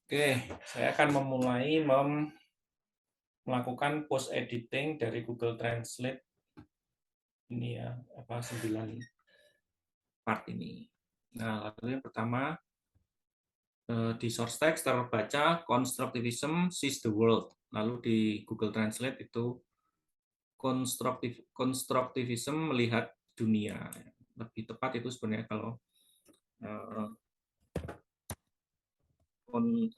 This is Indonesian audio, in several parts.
Oke, saya akan memulai melakukan post editing dari Google Translate ini ya, 9 part ini. Nah, lalu yang pertama di source text terbaca constructivism sees the world. Lalu di Google Translate itu constructivism melihat dunia. Lebih tepat itu sebenarnya kalau uh,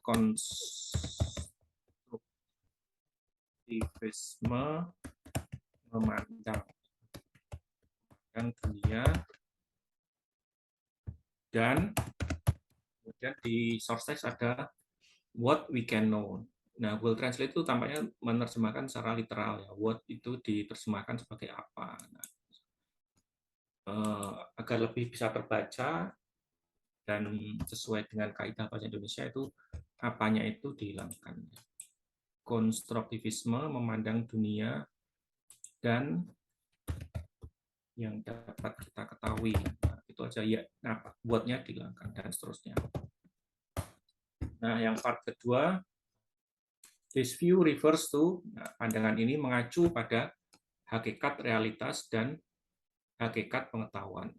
konstruktivisme memandang dunia, dan kemudian di source text ada what we can know. Nah, Google Translate itu tampaknya menerjemahkan secara literal ya. What itu diterjemahkan sebagai apa. Nah, agar lebih bisa terbaca dan sesuai dengan kaidah bahasa Indonesia itu apanya itu dihilangkan. Konstruktivisme memandang dunia dan yang dapat kita ketahui. Nah, itu aja ya. Nah, buatnya dihilangkan dan seterusnya. Nah, yang part kedua, this view refers to, nah, pandangan ini mengacu pada hakikat realitas dan hakikat pengetahuan.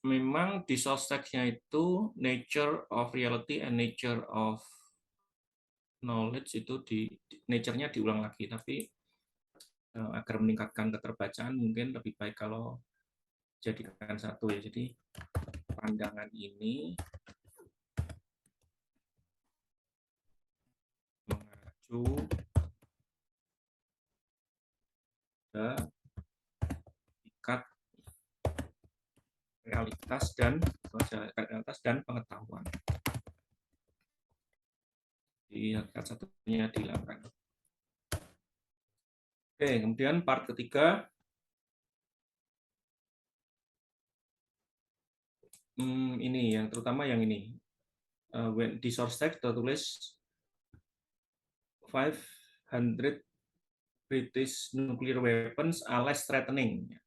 Memang di source text-nya itu nature of reality and nature of knowledge itu nature-nya diulang lagi, tapi agar meningkatkan keterbacaan mungkin lebih baik kalau jadikan satu ya. Jadi pandangan ini mengacu pada hakikat realitas dan pengetahuan. Di hakikat satunya dihilangkan. Oke, kemudian part ketiga, ini yang terutama yang ini. Di source text tertulis 500 British nuclear weapons are less threatening.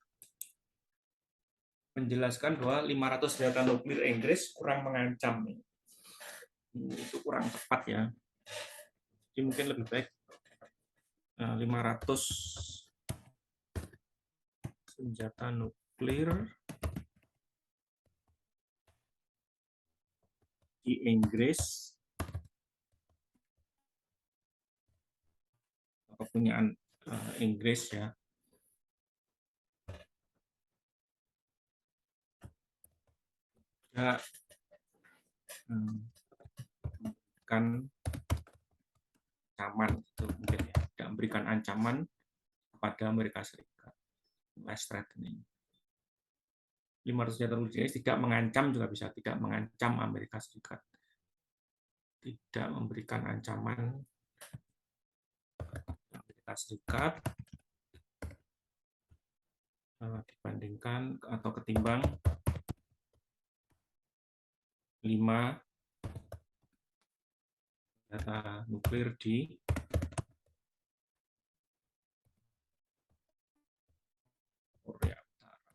Menjelaskan bahwa 500 senjata nuklir Inggris kurang mengancam. Itu kurang tepat ya. Jadi mungkin lebih baik 500 senjata nuklir di Inggris, kepunyaan Inggris ya, tidak kan ancaman itu mungkin ya, tidak memberikan ancaman kepada Amerika Serikat. Less threatening. 500 senjata nuklir tidak mengancam, juga bisa tidak mengancam Amerika Serikat, tidak memberikan ancaman Amerika Serikat dibandingkan atau ketimbang 5 senjata nuklir di Korea Utara.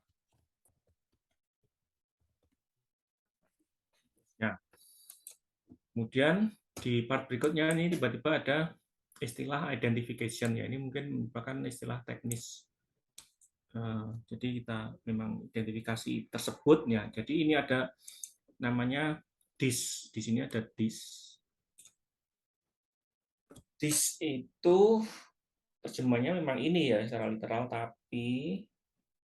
Ya. Kemudian di part berikutnya ini tiba-tiba ada istilah identification ya. Ini mungkin merupakan istilah teknis. Jadi kita memang identifikasi tersebut ya. Jadi ini ada namanya DIS. Di sini ada DIS. DIS itu terjemahnya memang ini ya secara literal, tapi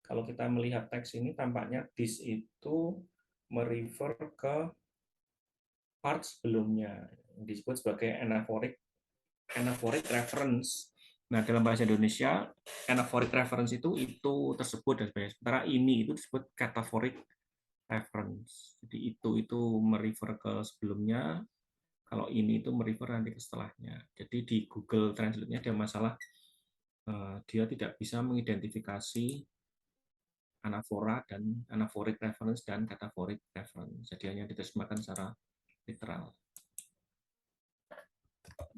kalau kita melihat teks ini tampaknya DIS itu merefer ke part sebelumnya, disebut sebagai anaphoric reference. Nah, dalam bahasa Indonesia, anaphoric reference itu tersebut dan sebagainya. Sementara ini itu disebut cataphoric reference. Jadi itu merefer ke sebelumnya, kalau ini itu merefer nanti ke setelahnya. Jadi di Google Translate-nya ada masalah, dia tidak bisa mengidentifikasi anaphora dan anaphoric reference dan cataphoric reference. Jadi hanya diterjemahkan secara literal.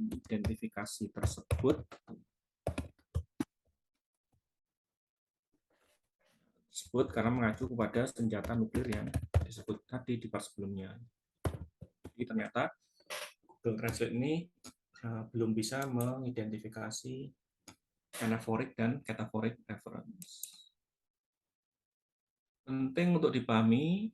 Identifikasi tersebut karena mengacu kepada senjata nuklir yang disebut tadi di part sebelumnya. Jadi ternyata Google Translate ini belum bisa mengidentifikasi anaphoric dan cataphoric reference. Penting untuk dipahami.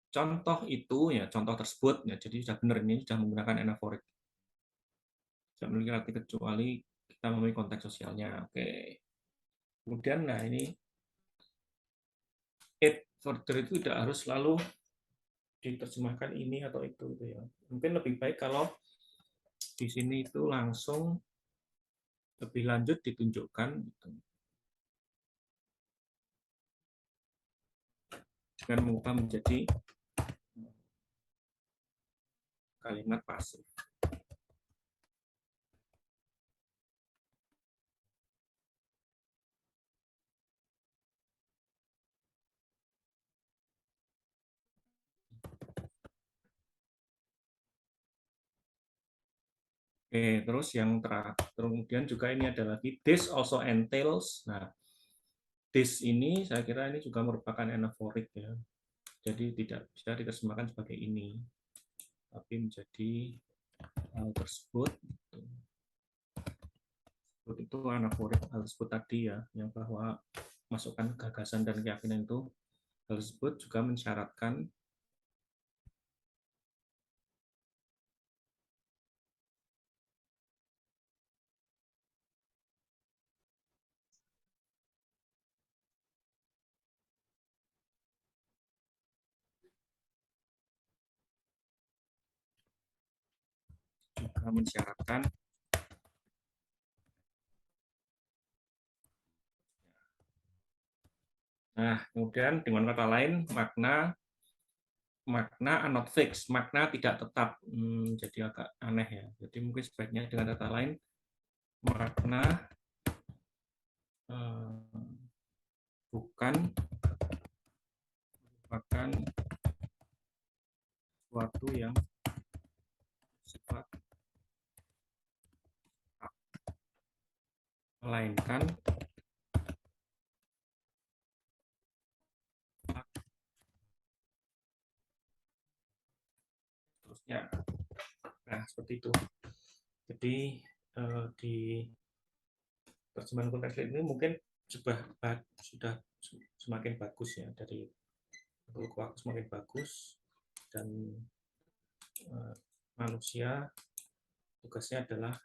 Contoh itu ya, contoh tersebut ya, jadi sudah benar ini sudah menggunakan anaphoric. Tidak memiliki arti kecuali kita memiliki konteks sosialnya. Oke. Kemudian nah ini it further itu tidak harus selalu diterjemahkan ini atau itu gitu ya. Mungkin lebih baik kalau di sini itu langsung lebih lanjut ditunjukkan gitu. Dengan mengubah menjadi kalimat pasif. Oke, terus yang terakhir, kemudian juga ini ada lagi this also entails. Nah, this ini saya kira ini juga merupakan anaphoric ya. Jadi tidak bisa diterjemahkan sebagai ini, tapi menjadi hal tersebut. Itu anaphoric hal tersebut tadi ya, yang bahwa masukkan gagasan dan keyakinan itu hal tersebut juga mensyaratkan Nah, kemudian dengan kata lain makna are not fixed, makna tidak tetap. Jadi agak aneh ya. Jadi mungkin sebaiknya dengan kata lain makna bukan merupakan sesuatu yang sifat melainkan terusnya. Nah, seperti itu. Jadi di terjemahan Google Translate ini mungkin sudah semakin bagus ya, dari Google semakin bagus, dan manusia tugasnya adalah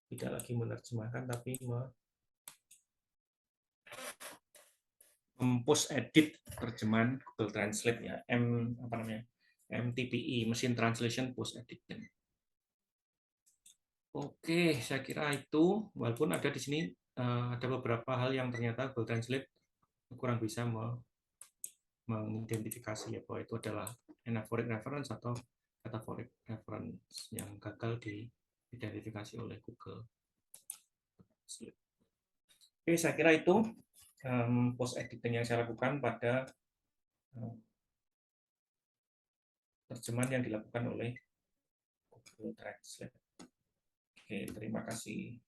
tidak lagi menerjemahkan tapi mempost edit terjemahan Google Translate ya, MTPE, Machine Translation Post Edit. Oke, saya kira itu, walaupun ada di sini ada beberapa hal yang ternyata Google Translate kurang bisa mengidentifikasi ya, bahwa itu adalah anaphoric reference atau cataphoric reference yang gagal diidentifikasi oleh Google. Oke, saya kira itu post editing yang saya lakukan pada terjemahan yang dilakukan oleh Google Translate. Oke, terima kasih.